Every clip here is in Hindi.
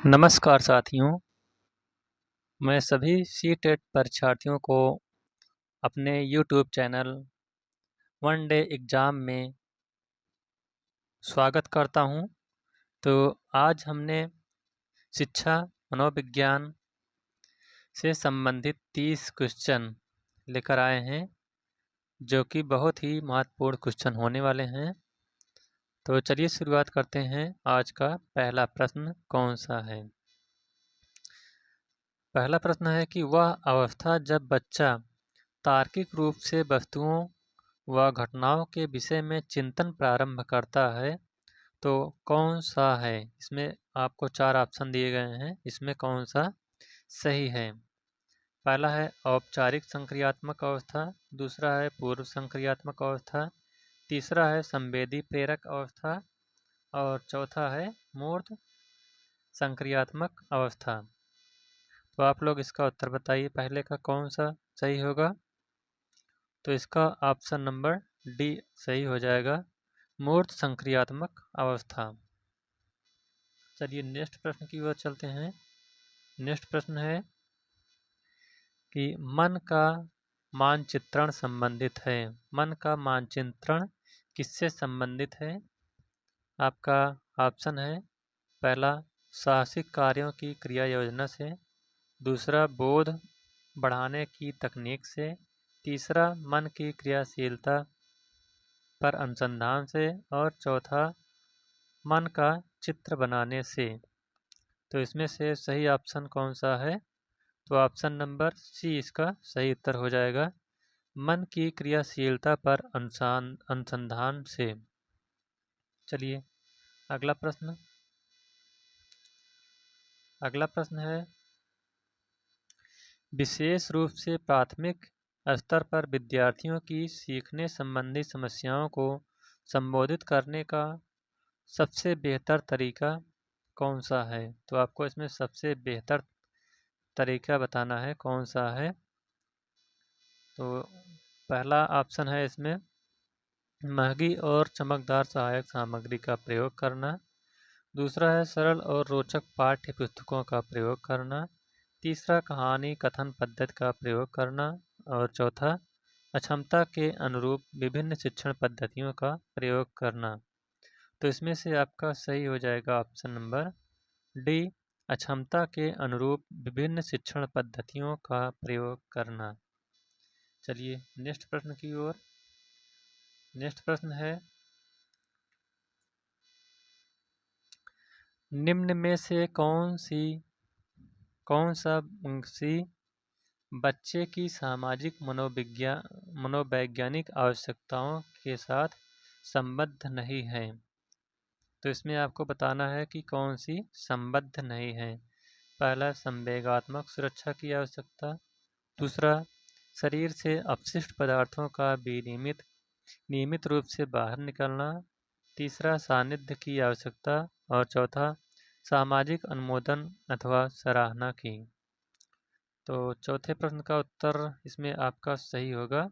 नमस्कार साथियों, मैं सभी सीटेट परीक्षार्थियों को अपने YouTube channel one day exam में स्वागत करता हूं। तो आज हमने शिक्षा मनोविज्ञान से संबंधित 30 क्वेश्चन लेकर आए हैं, जो कि बहुत ही महत्वपूर्ण क्वेश्चन होने वाले हैं। तो चलिए शुरुआत करते हैं। आज का पहला प्रश्न कौन सा है? पहला प्रश्न है कि वह अवस्था जब बच्चा तार्किक रूप से वस्तुओं व घटनाओं के विषय में चिंतन प्रारंभ करता है तो कौन सा है? इसमें आपको 4 ऑप्शन दिए गए हैं, इसमें कौन सा सही है? पहला है औपचारिक संक्रियात्मक अवस्था, दूसरा है पूर्व संक्रियात्मक अवस्था, तीसरा है संवेदी प्रेरक अवस्था और चौथा है मूर्त संक्रियात्मक अवस्था। तो आप लोग इसका उत्तर बताइए, पहले का कौन सा सही होगा? तो इसका ऑप्शन नंबर डी सही हो जाएगा, मूर्त संक्रियात्मक अवस्था। चलिए नेक्स्ट प्रश्न की ओर चलते हैं। नेक्स्ट प्रश्न है कि मन का मानचित्रण संबंधित है। मन का मानचित्रण किससे संबंधित है? आपका ऑप्शन है पहला साहसिक कार्यों की क्रिया योजना से, दूसरा बोध बढ़ाने की तकनीक से, तीसरा मन की क्रियाशीलता पर अनुसंधान से और चौथा मन का चित्र बनाने से। तो इसमें से सही ऑप्शन कौन सा है? तो ऑप्शन नंबर सी इसका सही उत्तर हो जाएगा, मन की क्रियाशीलता पर अनुसंधान से। चलिए अगला प्रश्न है विशेष रूप से प्राथमिक स्तर पर विद्यार्थियों की सीखने संबंधी समस्याओं को संबोधित करने का सबसे बेहतर तरीका कौन सा है? तो आपको इसमें सबसे बेहतर तरीका बताना है कौन सा है। तो पहला ऑप्शन है इसमें महंगी और चमकदार सहायक सामग्री का प्रयोग करना, दूसरा है सरल और रोचक पाठ्य पुस्तकों का प्रयोग करना, तीसरा कहानी कथन पद्धति का प्रयोग करना और चौथा अक्षमता के अनुरूप विभिन्न शिक्षण पद्धतियों का प्रयोग करना। तो इसमें से आपका सही हो जाएगा ऑप्शन नंबर डी, अक्षमता के अनुरूप विभिन्न शिक्षण पद्धतियों का प्रयोग करना। चलिए नेक्स्ट प्रश्न की ओर। नेक्स्ट प्रश्न है निम्न में से कौन सा बच्चे की सामाजिक मनोवैज्ञानिक आवश्यकताओं के साथ संबद्ध नहीं है? तो इसमें आपको बताना है कि कौन सी संबद्ध नहीं है। पहला संवेगात्मक सुरक्षा की आवश्यकता, दूसरा शरीर से अपशिष्ट पदार्थों का नियमित रूप से बाहर निकलना, तीसरा सानिध्य की आवश्यकता और चौथा सामाजिक अनुमोदन अथवा सराहना की। तो चौथे प्रश्न का उत्तर इसमें आपका सही होगा,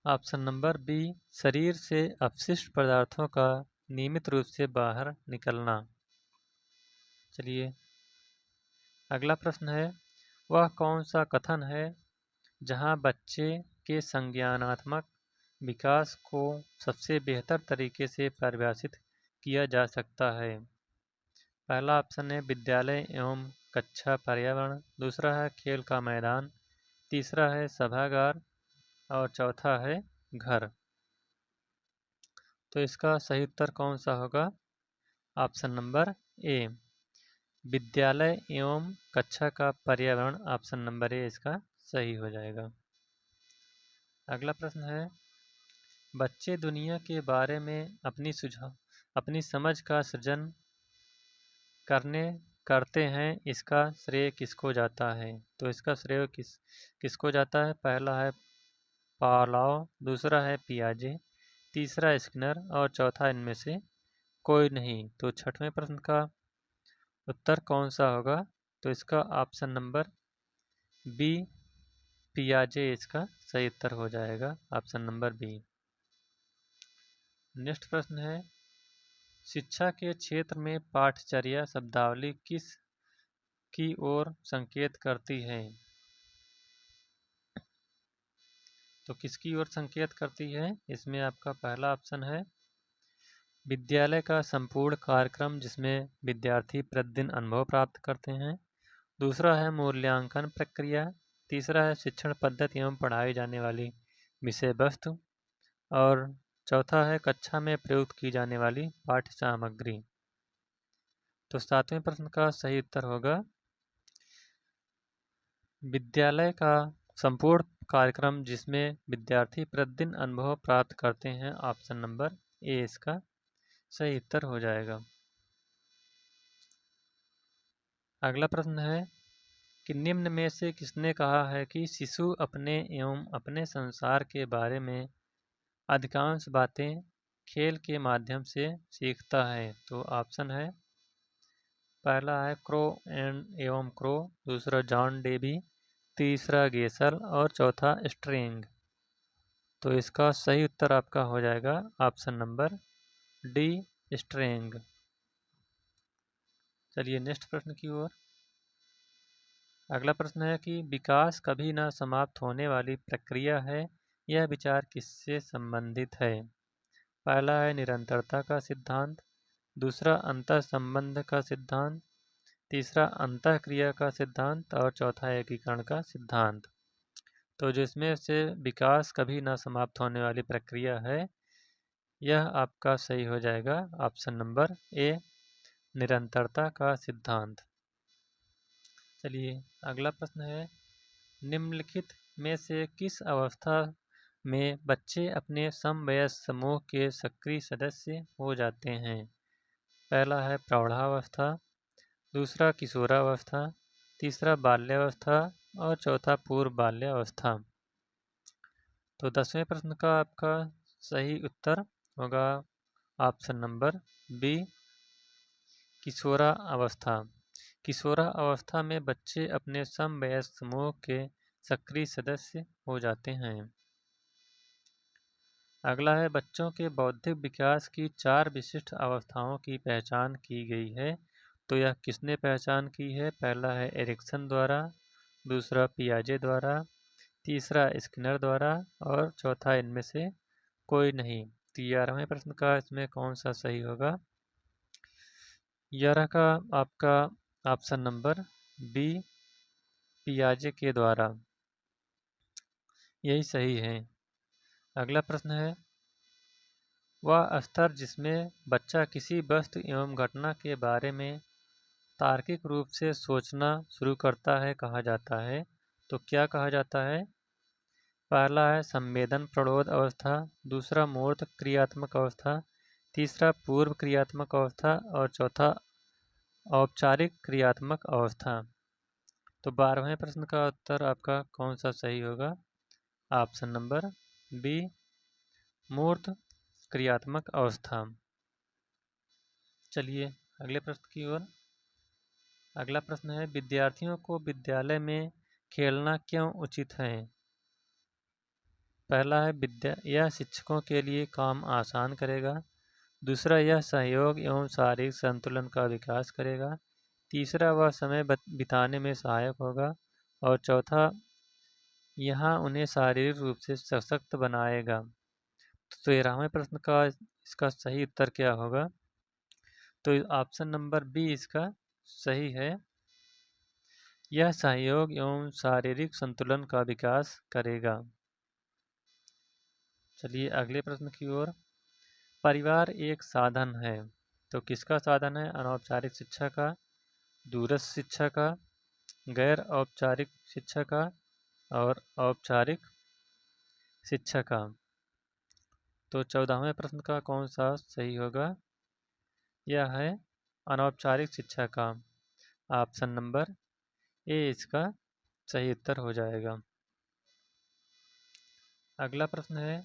ऑप्शन नंबर बी, शरीर से अपशिष्ट पदार्थों का नियमित रूप से बाहर निकलना। चलिए अगला प्रश्न है वह कौन सा कथन है जहां बच्चे के संज्ञानात्मक विकास को सबसे बेहतर तरीके से परिभाषित किया जा सकता है? पहला ऑप्शन है विद्यालय एवं कक्षा पर्यावरण, दूसरा है खेल का मैदान, तीसरा है सभागार और चौथा है घर। तो इसका सही उत्तर कौन सा होगा? ऑप्शन नंबर ए, विद्यालय एवं कक्षा का पर्यावरण। ऑप्शन नंबर ए इसका सही हो जाएगा। अगला प्रश्न है बच्चे दुनिया के बारे में अपनी समझ का सृजन करते हैं, इसका श्रेय किसको जाता है? तो इसका श्रेय किसको जाता है? पहला है पावलोव, दूसरा है पियाजे, तीसरा स्किनर और चौथा इनमें से कोई नहीं। तो छठवें प्रश्न का उत्तर कौन सा होगा? तो इसका ऑप्शन नंबर बी, पियाजे इसका सही उत्तर हो जाएगा, ऑप्शन नंबर बी। नेक्स्ट प्रश्न है शिक्षा के क्षेत्र में पाठचर्या शब्दावली किस की ओर संकेत करती है? तो किसकी ओर संकेत करती है? इसमें आपका पहला ऑप्शन है विद्यालय का संपूर्ण कार्यक्रम जिसमें विद्यार्थी प्रतिदिन अनुभव प्राप्त करते हैं। दूसरा है मूल्यांकन प्रक्रिया। तीसरा है शिक्षण पद्धति एवं पढ़ाई जाने वाली विषय वस्तु। और चौथा है कक्षा में प्रयुक्त की जाने वाली पाठ्य सामग्री। तो 7वें प्रश्न का सही उत्तर होगा विद्यालय का संपूर्ण कार्यक्रम जिसमें विद्यार्थी प्रतिदिन अनुभव प्राप्त करते हैं। ऑप्शन नंबर ए इसका सही उत्तर हो जाएगा। अगला प्रश्न है कि निम्न में से किसने कहा है कि शिशु अपने एवं अपने संसार के बारे में अधिकांश बातें खेल के माध्यम से सीखता है? तो ऑप्शन है पहला है क्रो एवं क्रो, दूसरा जॉन डेवी, तीसरा गेसल और चौथा स्ट्रिंग। तो इसका सही उत्तर आपका हो जाएगा ऑप्शन नंबर डी स्ट्रिंग। चलिए नेक्स्ट प्रश्न की ओर। अगला प्रश्न है कि विकास कभी न समाप्त होने वाली प्रक्रिया है, यह विचार किससे संबंधित है? पहला है निरंतरता का सिद्धांत, दूसरा अंतः संबंध का सिद्धांत, तीसरा अंतःक्रिया का सिद्धांत और चौथा एकीकरण का सिद्धांत। तो जिसमें से विकास कभी न समाप्त होने वाली प्रक्रिया है, यह आपका सही हो जाएगा ऑप्शन नंबर ए निरंतरता का सिद्धांत। चलिए अगला प्रश्न है निम्नलिखित में से किस अवस्था में बच्चे अपने समवयस्क समूह के सक्रिय सदस्य हो जाते हैं? पहला है प्रौढ़ावस्था, दूसरा किशोरावस्था, तीसरा बाल्यावस्था और चौथा पूर्व बाल्यावस्था। तो 10वें प्रश्न का आपका सही उत्तर होगा ऑप्शन नंबर बी किशोरावस्था। किशोरावस्था में बच्चे अपने समवयस्क समूह के सक्रिय सदस्य हो जाते हैं। अगला है बच्चों के बौद्धिक विकास की 4 विशिष्ट अवस्थाओं की पहचान की गई है। तो यह किसने पहचान की है? पहला है एरिक्सन द्वारा, दूसरा पियाजे द्वारा, तीसरा स्किनर द्वारा और चौथा इनमें से कोई नहीं। तो 11वें प्रश्न का इसमें कौन सा सही होगा? 11 का आपका ऑप्शन नंबर बी पियाजे के द्वारा यही सही है। अगला प्रश्न है वह स्तर जिसमें बच्चा किसी वस्तु एवं घटना के बारे में तार्किक रूप से सोचना शुरू करता है कहा जाता है। तो क्या कहा जाता है? पहला है संवेदन प्रौढ़ अवस्था, दूसरा मूर्त क्रियात्मक अवस्था, तीसरा पूर्व क्रियात्मक अवस्था और चौथा औपचारिक क्रियात्मक अवस्था। तो 12वें प्रश्न का उत्तर आपका कौन सा सही होगा? ऑप्शन नंबर बी मूर्त क्रियात्मक अवस्था। चलिए अगले प्रश्न की ओर। अगला प्रश्न है विद्यार्थियों को विद्यालय में खेलना क्यों उचित है? पहला है यह शिक्षकों के लिए काम आसान करेगा, दूसरा यह सहयोग एवं शारीरिक संतुलन का विकास करेगा, तीसरा वह समय बिताने में सहायक होगा और चौथा यहाँ उन्हें शारीरिक रूप से सशक्त बनाएगा। तो 13वें प्रश्न का इसका सही उत्तर क्या होगा? तो ऑप्शन नंबर बी इसका सही है, यह सहयोग एवं शारीरिक संतुलन का विकास करेगा। चलिए अगले प्रश्न की ओर। परिवार एक साधन है, तो किसका साधन है? अनौपचारिक शिक्षा का, दूरस्थ शिक्षा का, गैर औपचारिक शिक्षा का और औपचारिक शिक्षा का। तो 14वें प्रश्न का कौन सा सही होगा? यह है अनौपचारिक शिक्षा का। ऑप्शन नंबर ए इसका सही उत्तर हो जाएगा। अगला प्रश्न है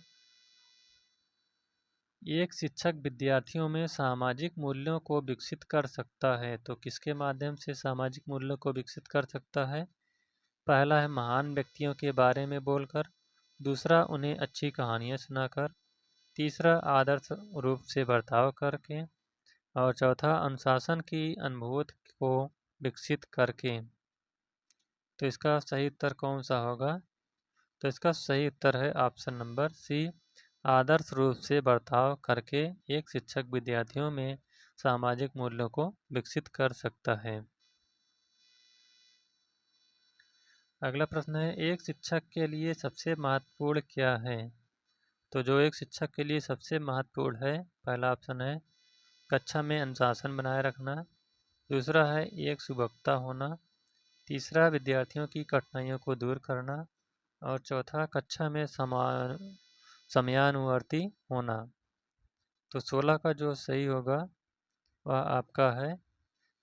एक शिक्षक विद्यार्थियों में सामाजिक मूल्यों को विकसित कर सकता है, तो किसके माध्यम से सामाजिक मूल्यों को विकसित कर सकता है? पहला है महान व्यक्तियों के बारे में बोलकर, दूसरा उन्हें अच्छी कहानियाँ सुनाकर, तीसरा आदर्श रूप से बर्ताव करके और चौथा अनुशासन की अनुभूति को विकसित करके। तो इसका सही उत्तर कौन सा होगा? तो इसका सही उत्तर है ऑप्शन नंबर सी, आदर्श रूप से बर्ताव करके एक शिक्षक विद्यार्थियों में सामाजिक मूल्यों को विकसित कर सकता है। अगला प्रश्न है, एक शिक्षक के लिए सबसे महत्वपूर्ण क्या है? तो जो एक शिक्षक के लिए सबसे महत्वपूर्ण है, पहला ऑप्शन है कक्षा में अनुशासन बनाए रखना, दूसरा है एक सुबक्ता होना, तीसरा विद्यार्थियों की कठिनाइयों को दूर करना, और चौथा कक्षा में समयानुवर्ती होना। तो 16 का जो सही होगा वह आपका है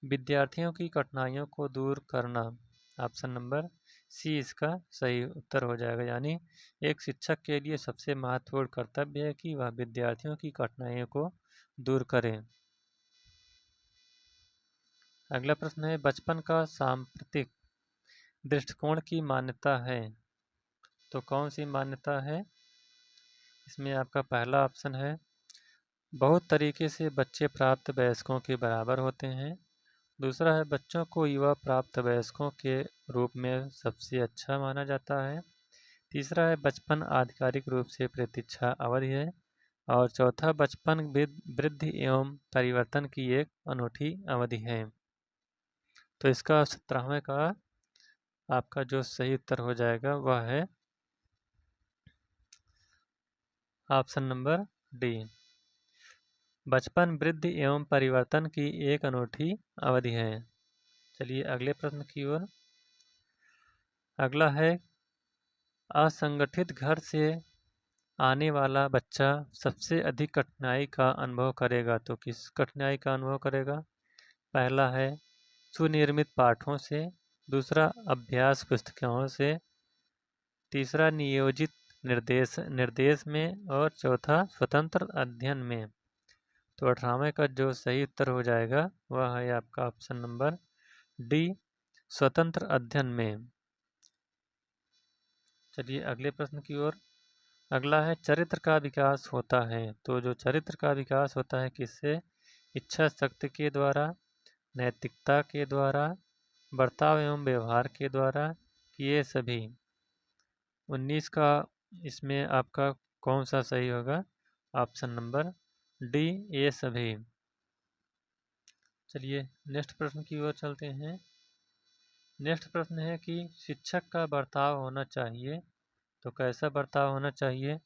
विद्यार्थियों की कठिनाइयों को दूर करना। ऑप्शन नंबर सी इसका सही उत्तर हो जाएगा। यानी एक शिक्षक के लिए सबसे महत्वपूर्ण कर्तव्य है कि वह विद्यार्थियों की कठिनाइयों को दूर करें। अगला प्रश्न है, बचपन का सांप्रतिक दृष्टिकोण की मान्यता है। तो कौन सी मान्यता है? इसमें आपका पहला ऑप्शन है बहुत तरीके से बच्चे प्राप्त वयस्कों के बराबर होते हैं, दूसरा है बच्चों को युवा प्राप्त वयस्कों के रूप में सबसे अच्छा माना जाता है, तीसरा है बचपन आधिकारिक रूप से प्रतीक्षा अवधि है, और चौथा बचपन वृद्धि एवं परिवर्तन की एक अनूठी अवधि है। तो इसका 17वें का आपका जो सही उत्तर हो जाएगा वह है ऑप्शन नंबर डी, बचपन वृद्धि एवं परिवर्तन की एक अनूठी अवधि है। चलिए अगले प्रश्न की ओर। अगला है, असंगठित घर से आने वाला बच्चा सबसे अधिक कठिनाई का अनुभव करेगा। तो किस कठिनाई का अनुभव करेगा? पहला है सुनिर्मित पाठों से, दूसरा अभ्यास पुस्तिकाओं से, तीसरा नियोजित निर्देश में, और चौथा स्वतंत्र अध्ययन में। तो 18वें का जो सही उत्तर हो जाएगा वह है आपका ऑप्शन नंबर डी, स्वतंत्र अध्ययन में। चलिए अगले प्रश्न की ओर। अगला है, चरित्र का विकास होता है। तो जो चरित्र का विकास होता है किससे? इच्छा शक्ति के द्वारा, नैतिकता के द्वारा, बर्ताव एवं व्यवहार के द्वारा, ये सभी। 19 का इसमें आपका कौन सा सही होगा? ऑप्शन नंबर डी, ये सभी। चलिए नेक्स्ट प्रश्न की ओर चलते हैं। नेक्स्ट प्रश्न है कि शिक्षक का बर्ताव होना चाहिए। तो कैसा बर्ताव होना चाहिए?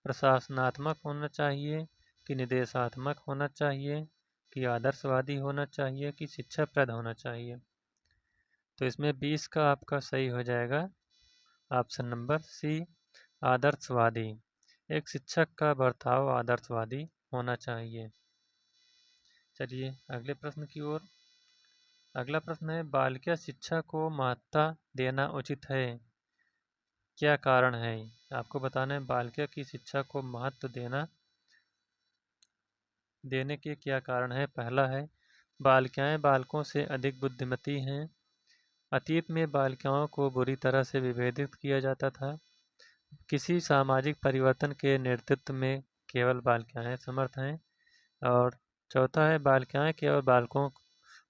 प्रशासनात्मक होना चाहिए कि निदेशात्मक होना चाहिए कि आदर्शवादी होना चाहिए कि शिक्षाप्रद होना चाहिए? तो इसमें 20 का आपका सही हो जाएगा ऑप्शन नंबर सी, आदर्शवादी। एक शिक्षक का बर्ताव आदर्शवादी होना चाहिए। चलिए अगले प्रश्न की ओर। अगला प्रश्न है, बालिका शिक्षा को महत्ता देना उचित है, क्या कारण है? आपको बताना है बालिका की शिक्षा को महत्व देने के क्या कारण है। पहला है बालिकाएं बालकों से अधिक बुद्धिमती हैं। अतीत में बालिकाओं को बुरी तरह से विभेदित किया जाता था। किसी सामाजिक परिवर्तन के नेतृत्व में केवल बालिकाएं समर्थ हैं। और चौथा है बालिकाएं केवल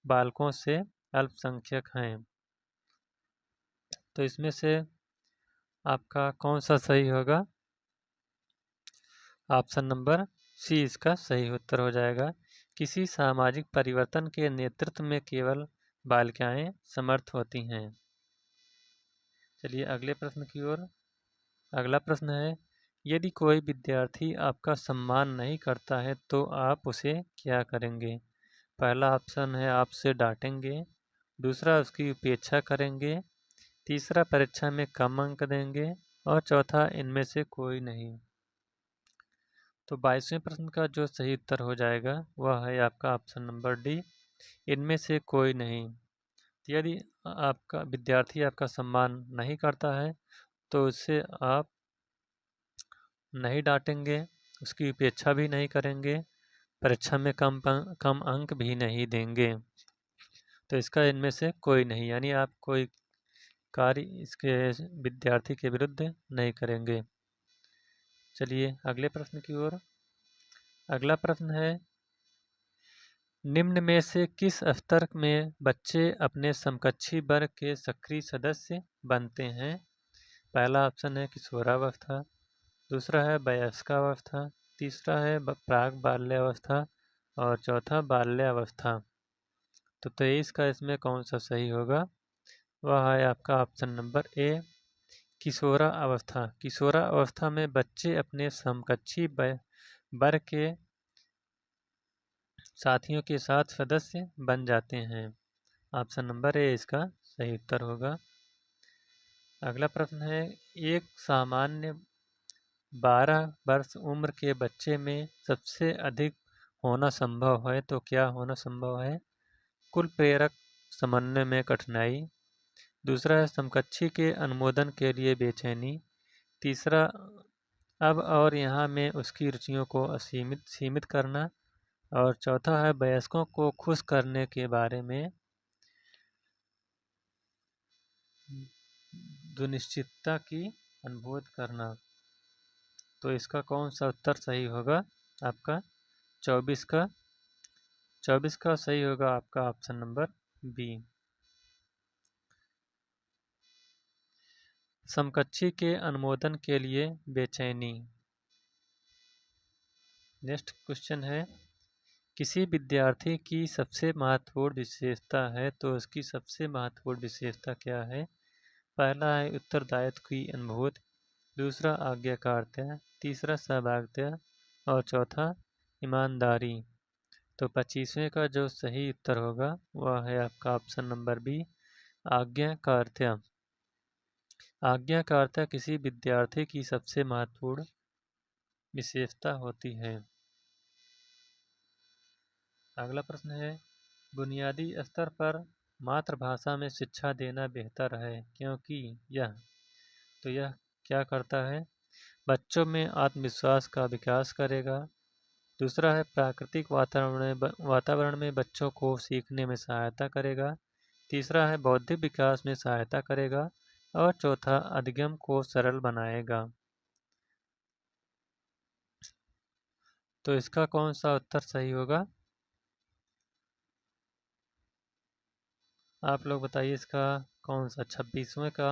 बालकों से अल्पसंख्यक हैं। तो इसमें से आपका कौन सा सही होगा? ऑप्शन नंबर सी इसका सही उत्तर हो जाएगा। किसी सामाजिक परिवर्तन के नेतृत्व में केवल बालिकाएं समर्थ होती हैं। चलिए अगले प्रश्न की ओर। अगला प्रश्न है, यदि कोई विद्यार्थी आपका सम्मान नहीं करता है तो आप उसे क्या करेंगे? पहला ऑप्शन है आपसे डांटेंगे, दूसरा उसकी उपेक्षा करेंगे, तीसरा परीक्षा में कम अंक देंगे, और चौथा इनमें से कोई नहीं। तो 22वें प्रश्न का जो सही उत्तर हो जाएगा वह है आपका ऑप्शन नंबर डी, इनमें से कोई नहीं। यदि आपका विद्यार्थी आपका सम्मान नहीं करता है तो उससे आप नहीं डांटेंगे, उसकी उपेक्षा भी नहीं करेंगे, परीक्षा में कम अंक भी नहीं देंगे। तो इसका इनमें से कोई नहीं, यानी आप कोई कार्य इसके विद्यार्थी के विरुद्ध नहीं करेंगे। चलिए अगले प्रश्न की ओर। अगला प्रश्न है, निम्न में से किस स्तर में बच्चे अपने समकक्षी वर्ग के सक्रिय सदस्य बनते हैं? पहला ऑप्शन है किशोरावस्था, दूसरा है वयस्कावस्था, तीसरा है प्राक बाल्यावस्था और चौथा बाल्यावस्था। तो 23 का इसमें कौन सा सही होगा? वह है आपका ऑप्शन नंबर ए, किशोरा अवस्था। किशोरा अवस्था में बच्चे अपने समकक्षी वर्ग के साथियों के साथ सदस्य बन जाते हैं। ऑप्शन नंबर ए इसका सही उत्तर होगा। अगला प्रश्न है, एक सामान्य 12 वर्ष उम्र के बच्चे में सबसे अधिक होना संभव है तो क्या होना संभव है? कुल प्रेरक समन्वय में कठिनाई, दूसरा है समकक्षी के अनुमोदन के लिए बेचैनी, तीसरा अब और यहाँ में उसकी रुचियों को सीमित करना और चौथा है वयस्कों को खुश करने के बारे में दुनिश्चितता की अनुभूति करना। तो इसका कौन सा उत्तर सही होगा? आपका 24 का सही होगा आपका ऑप्शन नंबर बी। समकक्षी के अनुमोदन के लिए बेचैनी। नेक्स्ट क्वेश्चन है, किसी विद्यार्थी की सबसे महत्वपूर्ण विशेषता है तो उसकी सबसे महत्वपूर्ण विशेषता क्या है? पहला है उत्तरदायित्व की अनुभूति, दूसरा आज्ञाकारिता, तीसरा सहभागिता और चौथा ईमानदारी। तो 25वें का जो सही उत्तर होगा वह है आपका ऑप्शन नंबर बी, आज्ञाकारिता। आज्ञाकारिता किसी विद्यार्थी की सबसे महत्वपूर्ण विशेषता होती है। अगला प्रश्न है, बुनियादी स्तर पर मातृभाषा में शिक्षा देना बेहतर है क्योंकि यह क्या करता है? बच्चों में आत्मविश्वास का विकास करेगा, दूसरा है प्राकृतिक वातावरण में बच्चों को सीखने में सहायता करेगा, तीसरा है बौद्धिक विकास में सहायता करेगा और चौथा अधिगम को सरल बनाएगा। तो इसका कौन सा उत्तर सही होगा? आप लोग बताइए इसका कौन सा 26वें का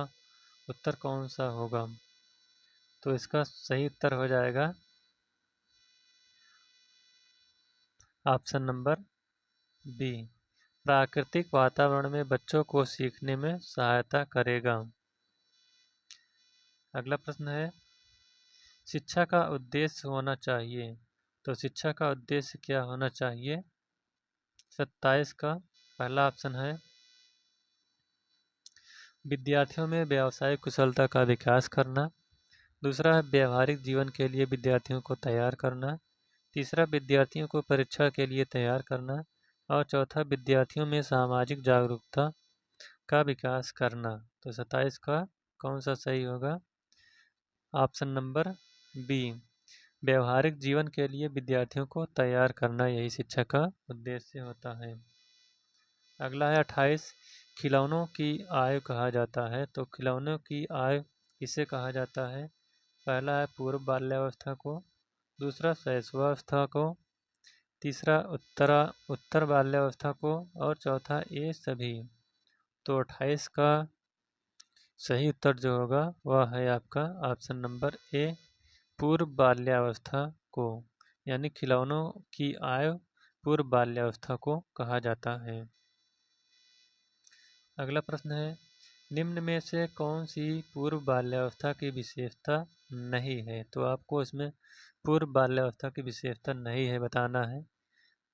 उत्तर कौन सा होगा? तो इसका सही उत्तर हो जाएगा ऑप्शन नंबर बी, प्राकृतिक वातावरण में बच्चों को सीखने में सहायता करेगा। अगला प्रश्न है, शिक्षा का उद्देश्य होना चाहिए तो शिक्षा का उद्देश्य क्या होना चाहिए? 27 का पहला ऑप्शन है विद्यार्थियों में व्यावसायिक कुशलता का विकास करना, दूसरा है व्यवहारिक जीवन के लिए विद्यार्थियों को तैयार करना, तीसरा विद्यार्थियों को परीक्षा के लिए तैयार करना और चौथा विद्यार्थियों में सामाजिक जागरूकता का विकास करना। तो 27 का कौन सा सही होगा? ऑप्शन नंबर बी, व्यवहारिक जीवन के लिए विद्यार्थियों को तैयार करना यही शिक्षा का उद्देश्य होता है। अगला है 28, खिलौनों की आयु कहा जाता है तो खिलौनों की आयु किसे कहा जाता है? पहला है पूर्व बाल्यावस्था को, दूसरा शैशवावस्था को, तीसरा उत्तर बाल्यावस्था को और चौथा ये सभी। तो 28 का सही उत्तर जो होगा वह है आपका ऑप्शन नंबर ए, पूर्व बाल्यावस्था को, यानी खिलौनों की आयु पूर्व बाल्यावस्था को कहा जाता है। अगला प्रश्न है, निम्न में से कौन सी पूर्व बाल्यावस्था की विशेषता नहीं है? तो आपको इसमें पूर्व बाल्यावस्था की विशेषता नहीं है बताना है।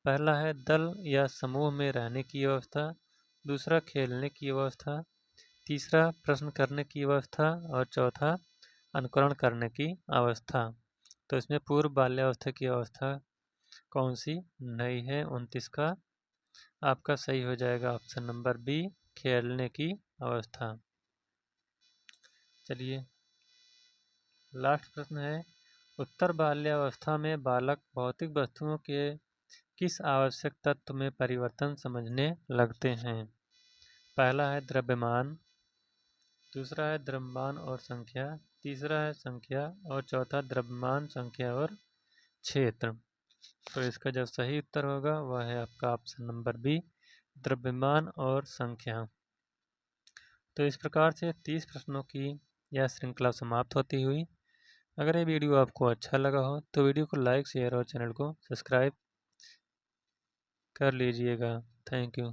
पहला है दल या समूह में रहने की अवस्था, दूसरा खेलने की अवस्था, तीसरा प्रश्न करने की अवस्था और चौथा अनुकरण करने की अवस्था। तो इसमें पूर्व बाल्यावस्था की अवस्था कौन सी नहीं है? 29 का आपका सही हो जाएगा ऑप्शन नंबर बी, खेलने की अवस्था। चलिए लास्ट प्रश्न है, उत्तर बाल्यावस्था में बालक भौतिक वस्तुओं के किस आवश्यक तत्व में परिवर्तन समझने लगते हैं? पहला है द्रव्यमान, दूसरा है द्रव्यमान और संख्या, तीसरा है संख्या और चौथा द्रव्यमान, संख्या और क्षेत्र। तो इसका जो सही उत्तर होगा वह है आपका ऑप्शन नंबर बी, द्रव्यमान और संख्या। तो इस प्रकार से 30 प्रश्नों की यह श्रृंखला समाप्त होती हुई। अगर ये वीडियो आपको अच्छा लगा हो तो वीडियो को लाइक, शेयर और चैनल को सब्सक्राइब कर लीजिएगा। Thank you.